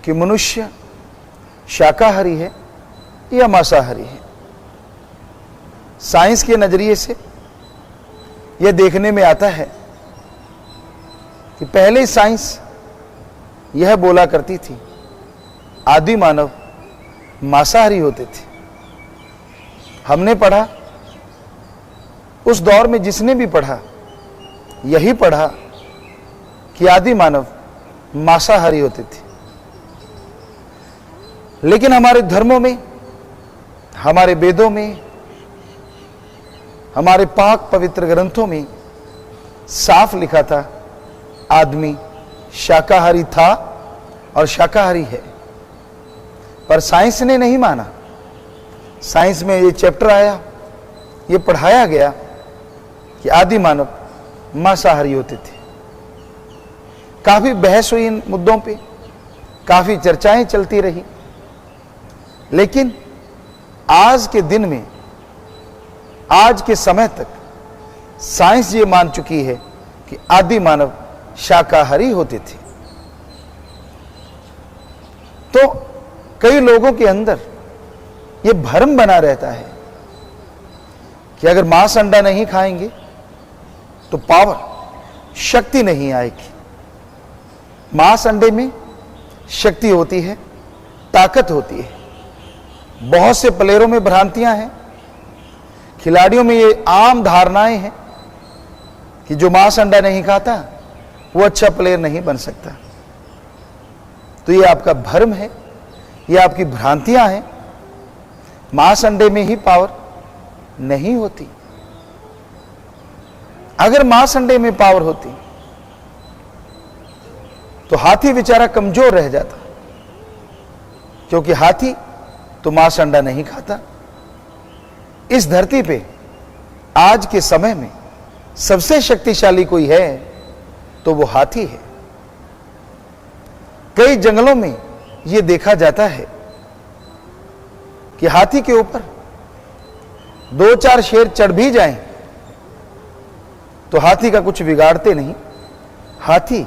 कि मनुष्य शाकाहारी है या मांसाहारी है। साइंस के नजरिए से यह देखने में आता है कि पहले साइंस यह बोला करती थी आदि मानव मांसाहारी होते थे। हमने पढ़ा, उस दौर में जिसने भी पढ़ा यही पढ़ा कि आदि मानव मांसाहारी होते थे। लेकिन हमारे धर्मों में, हमारे वेदों में, हमारे पाक पवित्र ग्रंथों में साफ लिखा था आदमी शाकाहारी था और शाकाहारी है। पर साइंस ने नहीं माना। साइंस में ये चैप्टर आया, ये पढ़ाया गया कि आदि मानव मांसाहारी होते थे। काफी बहस हुई इन मुद्दों पे, काफी चर्चाएं चलती रही। लेकिन आज के दिन में, आज के समय तक साइंस ये मान चुकी है कि आदि मानव शाकाहारी होते थे। तो कई लोगों के अंदर यह भ्रम बना रहता है कि अगर मांस अंडा नहीं खाएंगे तो पावर, शक्ति नहीं आएगी। मांस अंडे में शक्ति होती है, ताकत होती है। बहुत से प्लेयरों में भ्रांतियां हैं, खिलाड़ियों में ये आम धारणाएं हैं कि जो मांस अंडा नहीं खाता वो अच्छा प्लेयर नहीं बन सकता। तो ये आपका भ्रम है, ये आपकी भ्रांतियां हैं। मांस अंडे में ही पावर नहीं होती। अगर मांस अंडे में पावर होती तो हाथी बेचारा कमजोर रह जाता, क्योंकि हाथी तो मांस अंडा नहीं खाता। इस धरती पे आज के समय में सबसे शक्तिशाली कोई है तो वो हाथी है। कई जंगलों में यह देखा जाता है कि हाथी के ऊपर 2-4 शेर चढ़ भी जाएं तो हाथी का कुछ बिगाड़ते नहीं। हाथी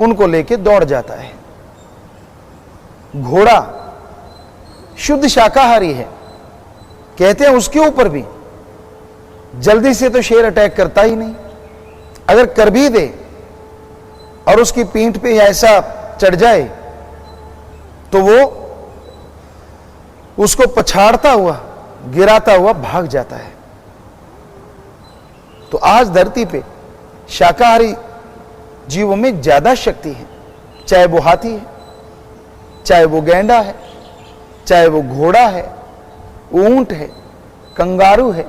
उनको लेके दौड़ जाता है। घोड़ा शुद्ध शाकाहारी है, कहते हैं उसके ऊपर भी जल्दी से तो शेर अटैक करता ही नहीं। अगर कर भी दे और उसकी पीठ पे ऐसा चढ़ जाए तो वो उसको पछाड़ता हुआ, गिराता हुआ भाग जाता है। तो आज धरती पे शाकाहारी जीवों में ज्यादा शक्ति है, चाहे वो हाथी है, चाहे वो गैंडा है, चाहे वो घोड़ा है, ऊंट है, कंगारू है।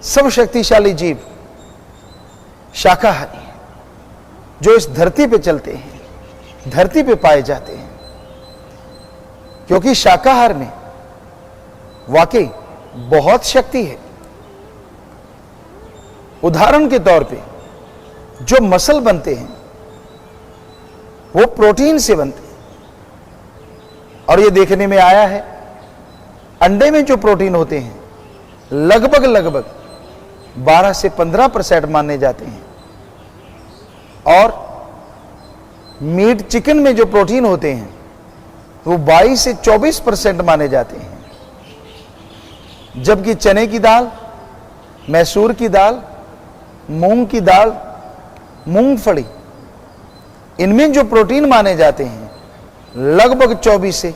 सब शक्तिशाली जीव शाकाहारी हैं, जो इस धरती पे चलते हैं, धरती पे पाए जाते हैं। क्योंकि शाकाहार में वाकई बहुत शक्ति है। उदाहरण के तौर पे जो मसल बनते हैं वो प्रोटीन से बनते हैं। और ये देखने में आया है अंडे में जो प्रोटीन होते हैं लगभग 12 से 15% माने जाते हैं। और मीट, चिकन में जो प्रोटीन होते हैं वो 22 से 24% माने जाते हैं। जबकि चने की दाल, मैसूर की दाल, मूंग की दाल, मूंगफली, इनमें जो प्रोटीन माने जाते हैं लगभग 24 से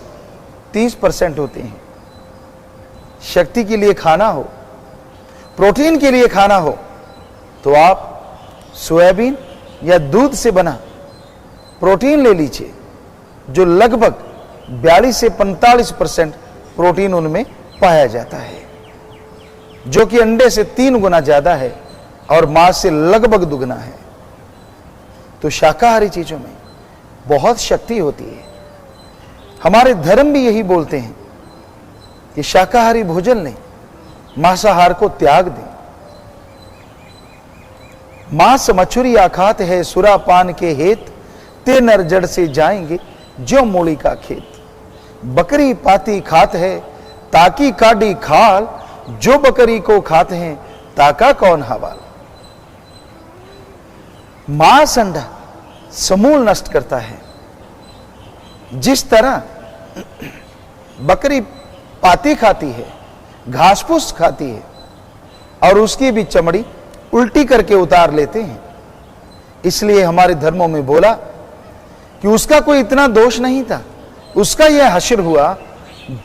30% होते हैं। शक्ति के लिए खाना हो, प्रोटीन के लिए खाना हो तो आप सोयाबीन या दूध से बना प्रोटीन ले लीजिए, जो लगभग 42 से 45% प्रोटीन उनमें पाया जाता है, जो कि अंडे से 3 गुना ज्यादा है और मांस से लगभग दुगना है। तो शाकाहारी चीजों में बहुत शक्ति होती है। हमारे धर्म भी यही बोलते हैं कि शाकाहारी भोजन लें, मांसाहार को त्याग दें। मांस मछुरी आखात है सुरापान के हेत, ते नर जड़ से जाएंगे जो मूली का खेत। बकरी पाती खात है ताकि काडी खाल, जो बकरी को खाते हैं ताका कौन हवाल। मांस अंडा समूल नष्ट करता है, जिस तरह बकरी पाती खाती है, घास फूस खाती है और उसकी भी चमड़ी उल्टी करके उतार लेते हैं, इसलिए हमारे धर्मों में बोला कि उसका कोई इतना दोष नहीं था, उसका यह हश्र हुआ,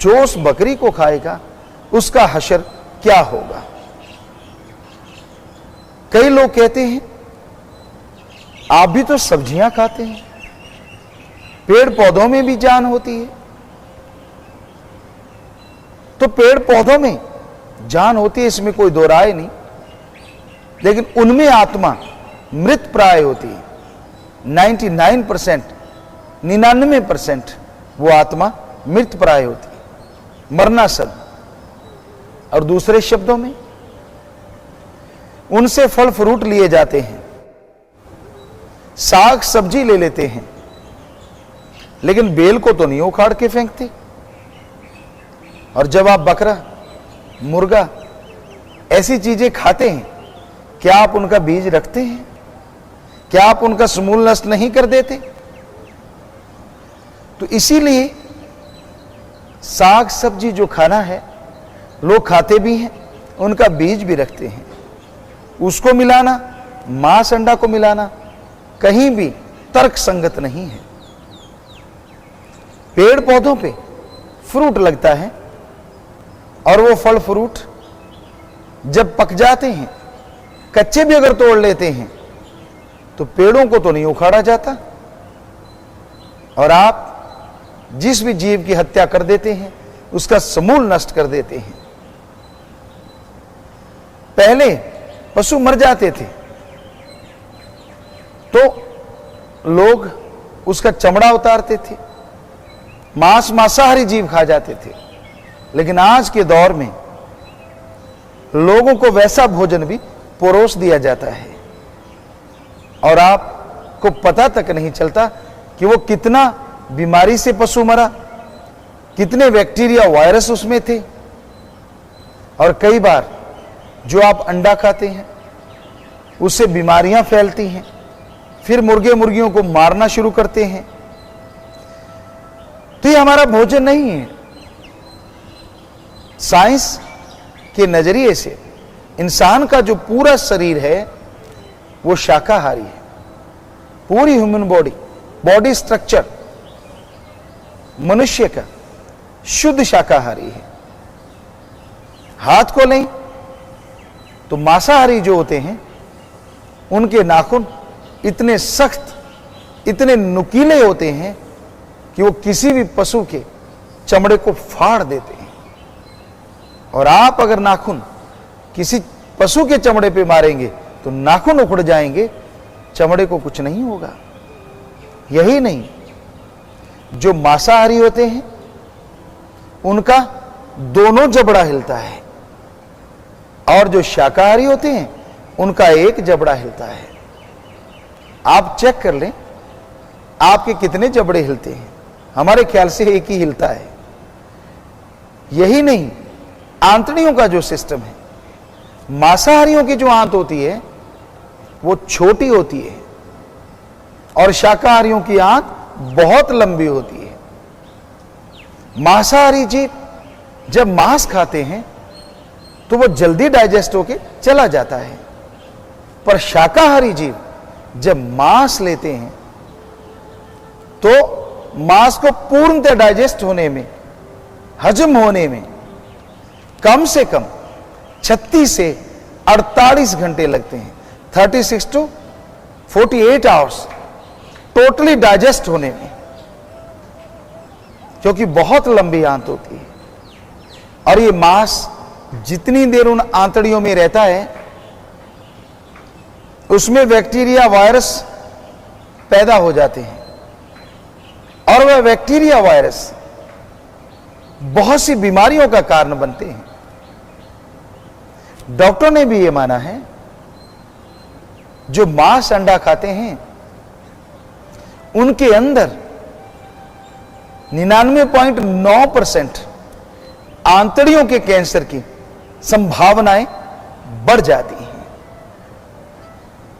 जो उस बकरी को खाएगा उसका हश्र क्या होगा। कई लोग कहते हैं आप भी तो सब्जियां खाते हैं, पेड़ पौधों में भी जान होती है। तो पेड़ पौधों में जान होती है, इसमें कोई दो राय नहीं, लेकिन उनमें आत्मा मृत प्राय होती है। 99%, 99% वो आत्मा मृत प्राय होती है, मरनासन। और दूसरे शब्दों में उनसे फल फ्रूट लिए जाते हैं, साग सब्जी ले लेते हैं, लेकिन बेल को तो नहीं उखाड़ के फेंकते। और जब आप बकरा, मुर्गा ऐसी चीजें खाते हैं, क्या आप उनका बीज रखते हैं? क्या आप उनका समूल नष्ट नहीं कर देते? तो इसीलिए साग सब्जी जो खाना है लोग खाते भी हैं, उनका बीज भी रखते हैं। उसको मिलाना, मांस अंडा को मिलाना कहीं भी तर्क संगत नहीं है। पेड़ पौधों पे फ्रूट लगता है और वो फल फ्रूट जब पक जाते हैं, कच्चे भी अगर तोड़ लेते हैं तो पेड़ों को तो नहीं उखाड़ा जाता। और आप जिस भी जीव की हत्या कर देते हैं उसका समूल नष्ट कर देते हैं। पहले पशु मर जाते थे तो लोग उसका चमड़ा उतारते थे, मांस मांसाहारी जीव खा जाते थे। लेकिन आज के दौर में लोगों को वैसा भोजन भी परोस दिया जाता है और आपको पता तक नहीं चलता कि वो कितना बीमारी से पशु मरा, कितने बैक्टीरिया वायरस उसमें थे। और कई बार जो आप अंडा खाते हैं उससे बीमारियां फैलती हैं, फिर मुर्गे मुर्गियों को मारना शुरू करते हैं। तो ये हमारा भोजन नहीं है। साइंस के नजरिए से इंसान का जो पूरा शरीर है वो शाकाहारी है। पूरी ह्यूमन बॉडी स्ट्रक्चर मनुष्य का शुद्ध शाकाहारी है। हाथ को लें तो मांसाहारी जो होते हैं उनके नाखून इतने सख्त, इतने नुकीले होते हैं कि वो किसी भी पशु के चमड़े को फाड़ देते हैं। और आप अगर नाखून किसी पशु के चमड़े पे मारेंगे तो नाखून उखड़ जाएंगे, चमड़े को कुछ नहीं होगा। यही नहीं, जो मांसाहारी होते हैं उनका दोनों जबड़ा हिलता है और जो शाकाहारी होते हैं उनका एक जबड़ा हिलता है। आप चेक कर लें आपके कितने जबड़े हिलते हैं। हमारे ख्याल से एक ही हिलता है। यही नहीं, आंतड़ियों का जो सिस्टम है, मांसाहारियों की जो आंत होती है वो छोटी होती है और शाकाहारियों की आंत बहुत लंबी होती है। मांसाहारी जीव जब मांस खाते हैं तो वो जल्दी डाइजेस्ट होके चला जाता है, पर शाकाहारी जीव जब मांस लेते हैं तो मांस को पूर्णतः डाइजेस्ट होने में, हजम होने में कम से कम 36 से 48 घंटे लगते हैं। 36 to 48 आवर्स टोटली डाइजेस्ट होने में, क्योंकि बहुत लंबी आंत होती है। और ये मांस जितनी देर उन आंतड़ियों में रहता है उसमें बैक्टीरिया वायरस पैदा हो जाते हैं और वह बैक्टीरिया वायरस बहुत सी बीमारियों का कारण बनते हैं। डॉक्टर ने भी यह माना है जो मांस अंडा खाते हैं उनके अंदर 99.9% आंतड़ियों के कैंसर की संभावनाएं बढ़ जाती हैं।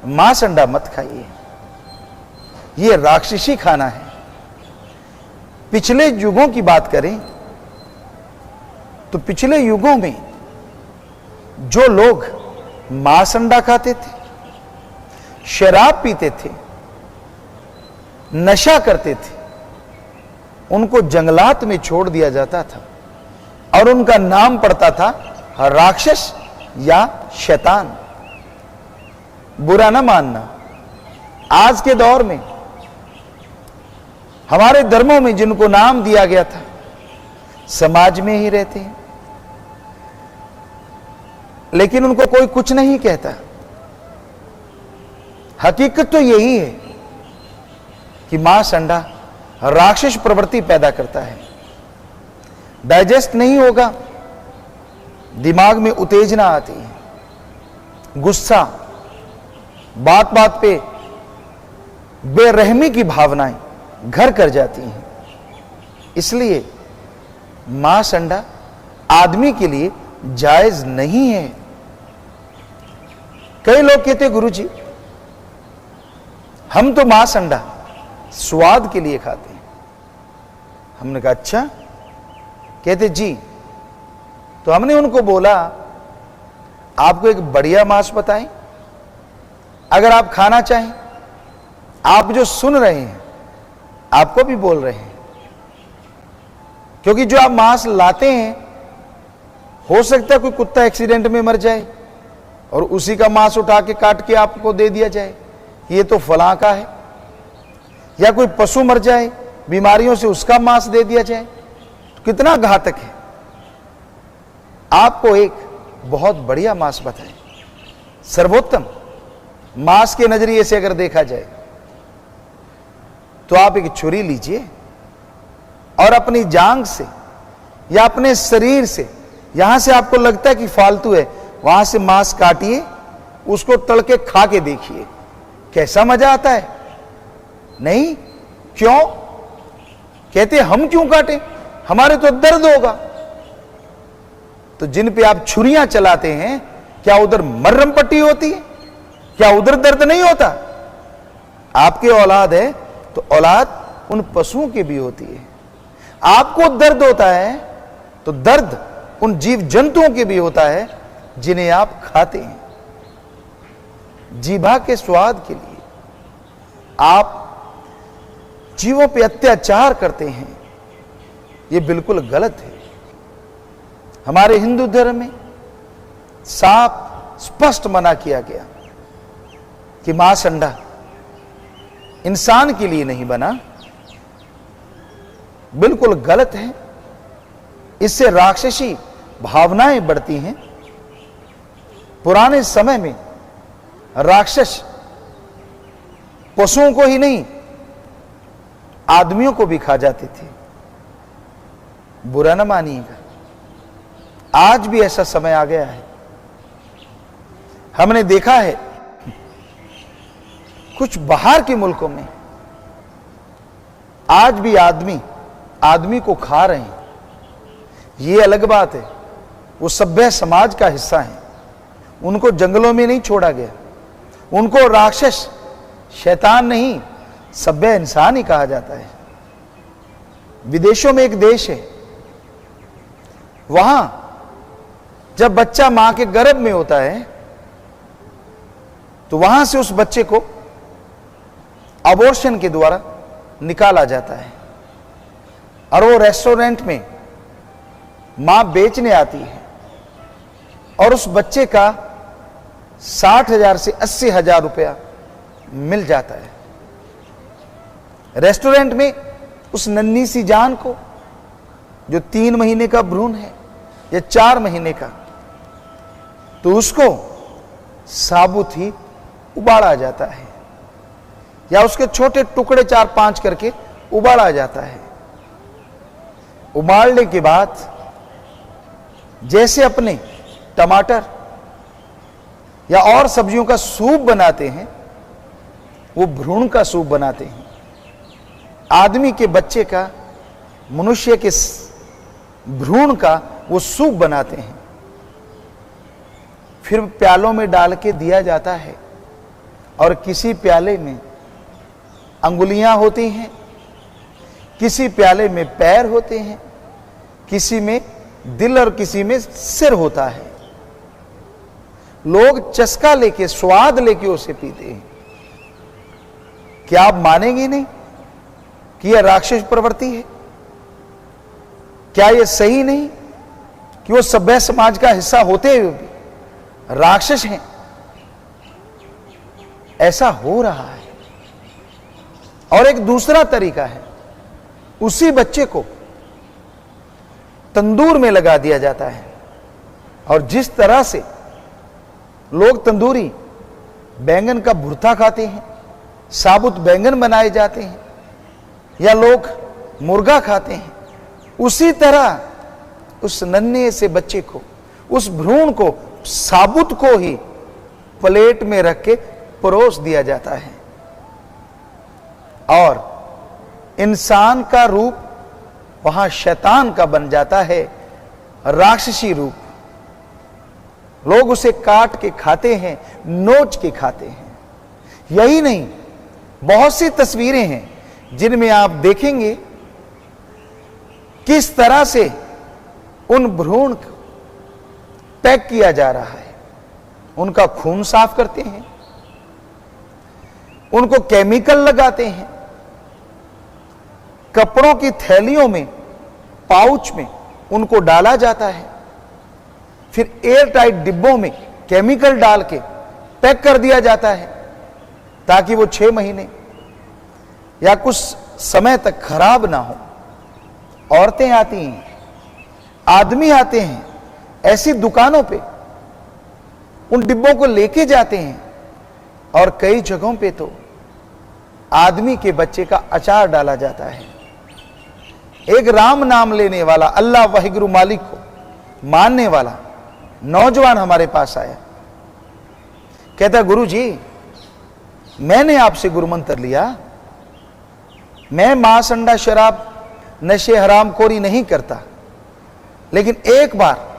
मांस अंडा मत खाइए, यह राक्षसी खाना है। पिछले युगों की बात करें तो पिछले युगों में जो लोग मांस अंडा खाते थे, शराब पीते थे, नशा करते थे, उनको जंगलात में छोड़ दिया जाता था और उनका नाम पड़ता था राक्षस या शैतान। बुरा ना मानना, आज के दौर में हमारे धर्मों में जिनको नाम दिया गया था समाज में ही रहते हैं, लेकिन उनको कोई कुछ नहीं कहता। हकीकत तो यही है कि मांस अंडा राक्षस प्रवृत्ति पैदा करता है, डाइजेस्ट नहीं होगा, दिमाग में उत्तेजना आती है, गुस्सा, बात बात पे बेरहमी की भावनाएं घर कर जाती हैं। इसलिए मांस अंडा आदमी के लिए जायज नहीं है। कई लोग कहते गुरुजी हम तो मांस अंडा स्वाद के लिए खाते हैं। हमने कहा अच्छा, कहते जी। तो हमने उनको बोला आपको एक बढ़िया मांस बताएं, अगर आप खाना चाहें। आप जो सुन रहे हैं आपको भी बोल रहे हैं, क्योंकि जो आप मांस लाते हैं हो सकता है कोई कुत्ता एक्सीडेंट में मर जाए और उसी का मांस उठा के काट के आपको दे दिया जाए, ये तो फलां का है, या कोई पशु मर जाए बीमारियों से उसका मांस दे दिया जाए, तो कितना घातक है। आपको एक बहुत बढ़िया मांस बताएं, सर्वोत्तम मांस के नजरिए से अगर देखा जाए तो आप एक छुरी लीजिए और अपनी जांग से या अपने शरीर से, यहां से आपको लगता है कि फालतू है, वहां से मांस काटिए, उसको तल के खा के देखिए कैसा मजा आता है। नहीं, क्यों? कहते हम क्यों काटें, हमारे तो दर्द होगा। तो जिन पे आप छुरियां चलाते हैं क्या उधर मर्रम पट्टी होती है? क्या उधर दर्द नहीं होता? आपके औलाद है तो औलाद उन पशुओं की भी होती है। आपको दर्द होता है तो दर्द उन जीव जंतुओं के भी होता है जिन्हें आप खाते हैं। जीभा के स्वाद के लिए आप जीवों पे अत्याचार करते हैं, यह बिल्कुल गलत है। हमारे हिंदू धर्म में साफ स्पष्ट मना किया गया कि मांस अंडा इंसान के लिए नहीं बना, बिल्कुल गलत है। इससे राक्षसी भावनाएं बढ़ती हैं। पुराने समय में राक्षस पशुओं को ही नहीं आदमियों को भी खा जाते थे। बुरा न मानिएगा, आज भी ऐसा समय आ गया है। हमने देखा है कुछ बाहर के मुल्कों में आज भी आदमी को खा रहे हैं। यह अलग बात है, वो सभ्य समाज का हिस्सा है, उनको जंगलों में नहीं छोड़ा गया, उनको राक्षस शैतान नहीं सभ्य इंसान ही कहा जाता है। विदेशों में एक देश है, वहां जब बच्चा मां के गर्भ में होता है तो वहां से उस बच्चे को अबॉर्शन के द्वारा निकाला जाता है और वो रेस्टोरेंट में मां बेचने आती है और उस बच्चे का 60,000 से 80,000 रुपया मिल जाता है। रेस्टोरेंट में उस नन्ही सी जान को, जो 3 महीने का भ्रूण है या 4 महीने का, तो उसको साबुत ही उबाला जाता है या उसके छोटे टुकड़े 4-5 करके उबाला जाता है। उबालने के बाद जैसे अपने टमाटर या और सब्जियों का सूप बनाते हैं, वो भ्रूण का सूप बनाते हैं। आदमी के बच्चे का, मनुष्य के भ्रूण का वो सूप बनाते हैं, फिर प्यालों में डाल के दिया जाता है और किसी प्याले में अंगुलियां होती हैं, किसी प्याले में पैर होते हैं, किसी में दिल और किसी में सिर होता है। लोग चस्का लेके, स्वाद लेके उसे पीते हैं। क्या आप मानेंगे नहीं कि यह राक्षस प्रवृत्ति है? क्या यह सही नहीं कि वो सभ्य समाज का हिस्सा होते हुए भी राक्षस हैं? ऐसा हो रहा है। और एक दूसरा तरीका है, उसी बच्चे को तंदूर में लगा दिया जाता है, और जिस तरह से लोग तंदूरी बैंगन का भुर्ता खाते हैं, साबुत बैंगन बनाए जाते हैं, या लोग मुर्गा खाते हैं, उसी तरह उस नन्हे से बच्चे को, उस भ्रूण को, साबुत को ही प्लेट में रख के परोस दिया जाता है। और इंसान का रूप वहां शैतान का बन जाता है, राक्षसी रूप। लोग उसे काट के खाते हैं, नोच के खाते हैं। यही नहीं, बहुत सी तस्वीरें हैं जिनमें आप देखेंगे किस तरह से उन भ्रूण को पैक किया जा रहा है। उनका खून साफ करते हैं, उनको केमिकल लगाते हैं, कपड़ों की थैलियों में, पाउच में उनको डाला जाता है, फिर एयर टाइट डिब्बों में केमिकल डाल के पैक कर दिया जाता है ताकि वो 6 महीने या कुछ समय तक खराब ना हो। औरतें आती हैं, आदमी आते हैं, ऐसी दुकानों पे उन डिब्बों को लेके जाते हैं, और कई जगहों पे तो आदमी के बच्चे का अचार डाला जाता है। एक राम नाम लेने वाला, अल्लाह वाहिगुरु मालिक को मानने वाला नौजवान हमारे पास आया। कहता, गुरु जी, मैंने आपसे गुरु मंत्र लिया, मैं मांस, अंडा, शराब, नशे, हरामखोरी नहीं करता, लेकिन एक बार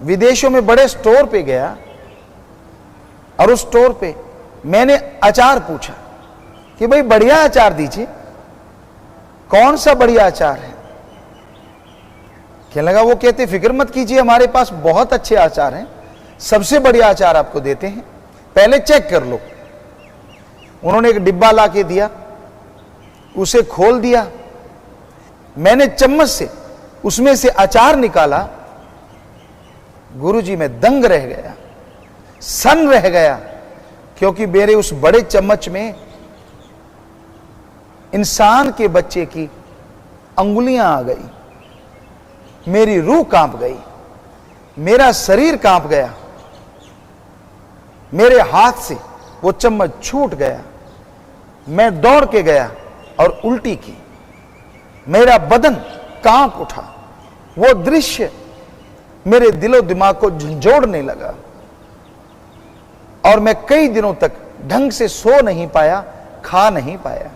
विदेशों में बड़े स्टोर पे गया, और उस स्टोर पे मैंने अचार पूछा कि भाई बढ़िया अचार दीजिए, कौन सा बढ़िया अचार है? कहने लगा, वो कहते फिक्र मत कीजिए, हमारे पास बहुत अच्छे अचार हैं, सबसे बढ़िया अचार आपको देते हैं, पहले चेक कर लो। उन्होंने एक डिब्बा ला के दिया, उसे खोल दिया, मैंने चम्मच से उसमें से अचार निकाला। गुरुजी, मैं दंग रह गया, सन रह गया, क्योंकि मेरे उस बड़े चम्मच में इंसान के बच्चे की अंगुलियां आ गई, मेरी रूह कांप गई, मेरा शरीर कांप गया, मेरे हाथ से वो चम्मच छूट गया, मैं दौड़ के गया और उल्टी की, मेरा बदन कांप उठा। वो दृश्य मेरे दिलो दिमाग को झंझोड़ने लगा, और मैं कई दिनों तक ढंग से सो नहीं पाया, खा नहीं पाया।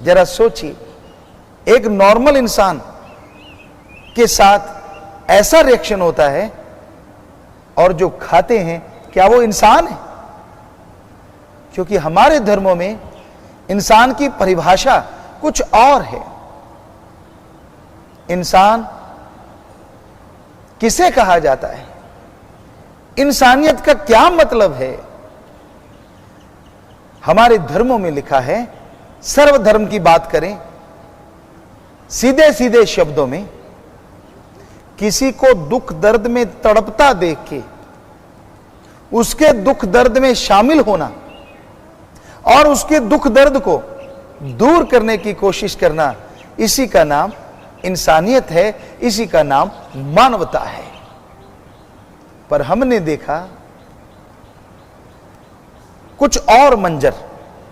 जरा सोचिए, एक नॉर्मल इंसान के साथ ऐसा रिएक्शन होता है, और जो खाते हैं, क्या वो इंसान है? क्योंकि हमारे धर्मों में इंसान की परिभाषा कुछ और है। इंसान किसे कहा जाता है? इंसानियत का क्या मतलब है? हमारे धर्मों में लिखा है, सर्वधर्म की बात करें सीधे सीधे शब्दों में, किसी को दुख दर्द में तड़पता देख के उसके दुख दर्द में शामिल होना और उसके दुख दर्द को दूर करने की कोशिश करना, इसी का नाम इंसानियत है, इसी का नाम मानवता है। पर हमने देखा कुछ और मंजर,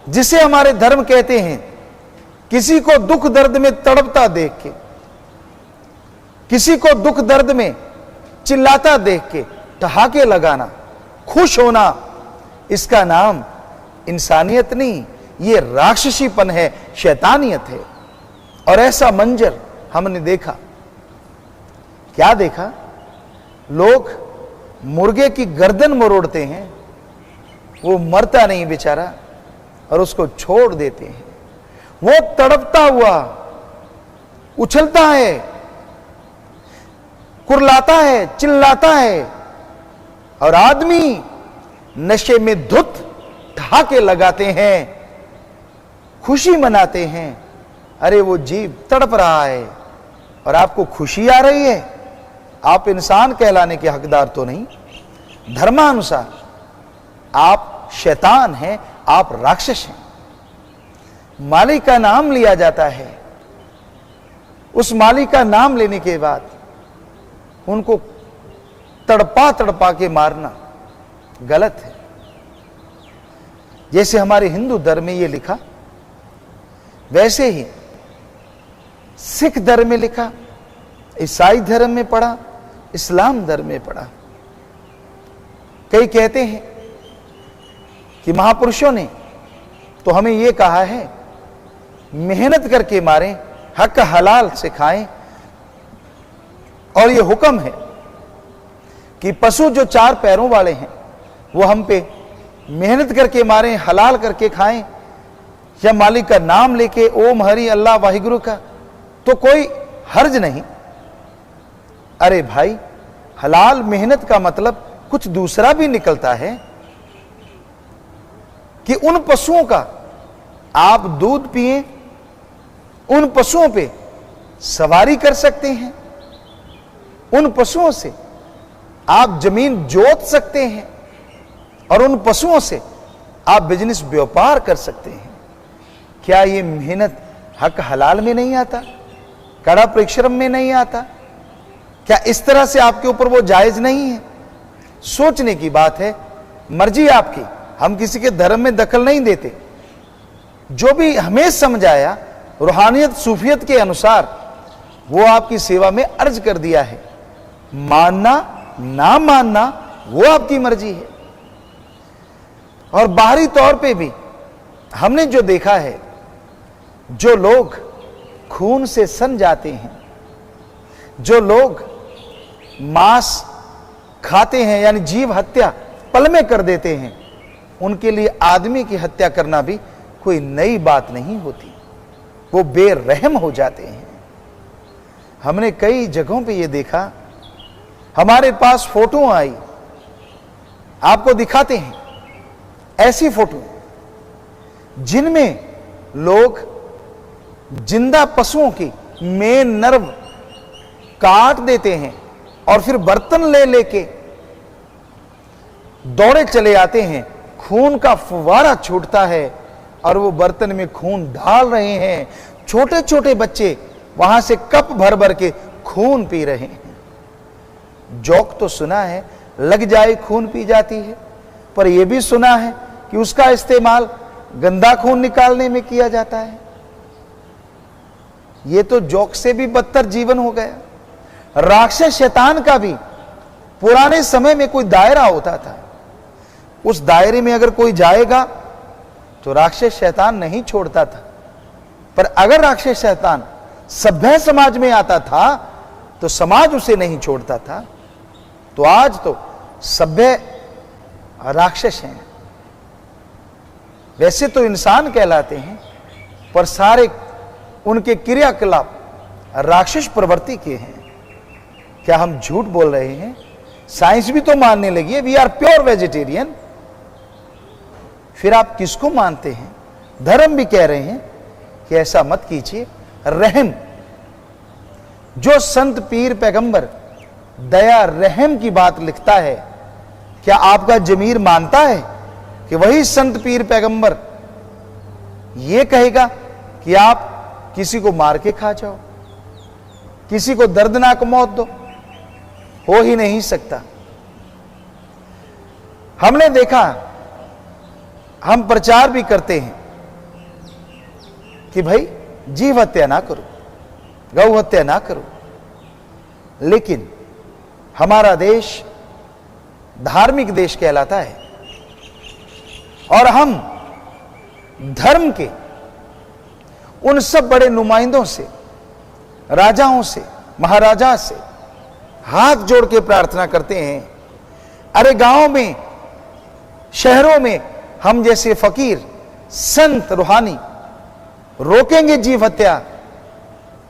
जिसे हमारे धर्म कहते हैं किसी को दुख दर्द में तड़पता देख के, किसी को दुख दर्द में चिल्लाता देख के ठहाके लगाना, खुश होना, इसका नाम इंसानियत नहीं, ये राक्षसीपन है, शैतानियत है। और ऐसा मंजर हमने देखा। क्या देखा? लोग मुर्गे की गर्दन मरोड़ते हैं, वो मरता नहीं बेचारा, और उसको छोड़ देते हैं। वो तड़पता हुआ उछलता है, कुरलाता है, चिल्लाता है, और आदमी नशे में धुत ठहाके लगाते हैं, खुशी मनाते हैं। अरे वो जीव तड़प रहा है और आपको खुशी आ रही है। आप इंसान कहलाने के हकदार तो नहीं। धर्मानुसार आप शैतान हैं, आप राक्षस हैं। मालिक का नाम लिया जाता है, उस मालिक का नाम लेने के बाद उनको तड़पा तड़पा के मारना गलत है। जैसे हमारे हिंदू धर्म में ये लिखा, वैसे ही सिख धर्म में लिखा, ईसाई धर्म में पढ़ा, इस्लाम धर्म में पढ़ा। कई कहते हैं कि महापुरुषों ने तो हमें यह कहा है मेहनत करके मारें, हक हलाल से खाएं, और यह हुक्म है कि पशु जो 4 पैरों वाले हैं वो हम पे मेहनत करके मारें, हलाल करके खाएं, या मालिक का नाम लेके ओम हरि अल्लाह वाहिगुरु का, तो कोई हर्ज नहीं। अरे भाई, हलाल मेहनत का मतलब कुछ दूसरा भी निकलता है कि उन पशुओं का आप दूध पिए, उन पशुओं पे सवारी कर सकते हैं, उन पशुओं से आप जमीन जोत सकते हैं, और उन पशुओं से आप बिजनेस व्यापार कर सकते हैं। क्या ये मेहनत हक हलाल में नहीं आता? कड़ा परिश्रम में नहीं आता? क्या इस तरह से आपके ऊपर वो जायज नहीं है? सोचने की बात है, मर्जी आपकी, हम किसी के धर्म में दखल नहीं देते। जो भी हमें समझ आया रूहानियत सूफियत के अनुसार वो आपकी सेवा में अर्ज कर दिया है। मानना ना मानना वो आपकी मर्जी है। और बाहरी तौर पे भी हमने जो देखा है, जो लोग खून से सन जाते हैं, जो लोग मांस खाते हैं, यानी जीव हत्या पल में कर देते हैं, उनके लिए आदमी की हत्या करना भी कोई नई बात नहीं होती। वो बेरहम हो जाते हैं। हमने कई जगहों पे ये देखा, हमारे पास फोटो आई, आपको दिखाते हैं ऐसी फोटो जिनमें लोग जिंदा पशुओं की मेन नर्व काट देते हैं और फिर बर्तन ले लेके दौड़े चले आते हैं। खून का फुवारा छूटता है और वो बर्तन में खून डाल रहे हैं। छोटे छोटे बच्चे वहां से कप भर भर के खून पी रहे हैं। जोक तो सुना है लग जाए खून पी जाती है, पर यह भी सुना है कि उसका इस्तेमाल गंदा खून निकालने में किया जाता है। यह तो जोक से भी बदतर जीवन हो गया। राक्षस शैतान का भी पुराने समय में कोई दायरा होता था। उस दायरे में अगर कोई जाएगा तो राक्षस शैतान नहीं छोड़ता था। पर अगर राक्षस शैतान सभ्य समाज में आता था तो समाज उसे नहीं छोड़ता था। तो आज तो सभ्य राक्षस हैं। वैसे तो इंसान कहलाते हैं, पर सारे उनके क्रियाकलाप राक्षस प्रवृत्ति के हैं। क्या हम झूठ बोल रहे हैं? साइंस भी तो मानने लगी है, वी आर प्योर वेजिटेरियन। फिर आप किसको मानते हैं? धर्म भी कह रहे हैं कि ऐसा मत कीजिए। रहम, जो संत पीर पैगंबर दया रहम की बात लिखता है, क्या आपका जमीर मानता है कि वही संत पीर पैगंबर यह कहेगा कि आप किसी को मार के खा जाओ, किसी को दर्दनाक मौत दो? हो ही नहीं सकता। हमने देखा, हम प्रचार भी करते हैं कि भाई जीव हत्या ना करो, गौ हत्या ना करो, लेकिन हमारा देश धार्मिक देश कहलाता है और हम धर्म के उन सब बड़े नुमाइंदों से, राजाओं से, महाराजा से हाथ जोड़ के प्रार्थना करते हैं। अरे गांव में, शहरों में हम जैसे फकीर, संत, रूहानी रोकेंगे जीव हत्या,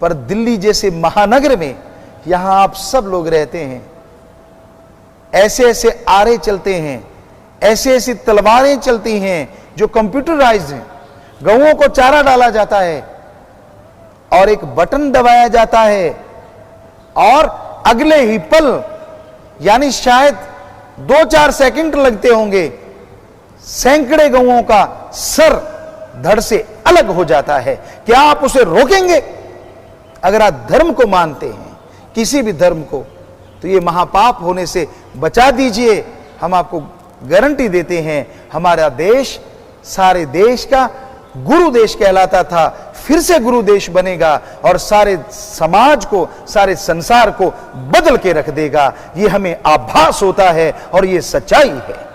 पर दिल्ली जैसे महानगर में यहां आप सब लोग रहते हैं, ऐसे ऐसे आरे चलते हैं, ऐसे ऐसी तलवारें चलती हैं जो कंप्यूटराइज्ड हैं। गऊओं को चारा डाला जाता है और एक बटन दबाया जाता है और अगले ही पल, यानी शायद 2-4 सेकंड लगते होंगे, सैकड़े गऊओं का सर धड़ से अलग हो जाता है। क्या आप उसे रोकेंगे? अगर आप धर्म को मानते हैं, किसी भी धर्म को, तो ये महापाप होने से बचा दीजिए। हम आपको गारंटी देते हैं, हमारा देश सारे देश का गुरु देश कहलाता था, फिर से गुरु देश बनेगा और सारे समाज को, सारे संसार को बदल के रख देगा। ये हमें आभास होता है और ये सच्चाई है।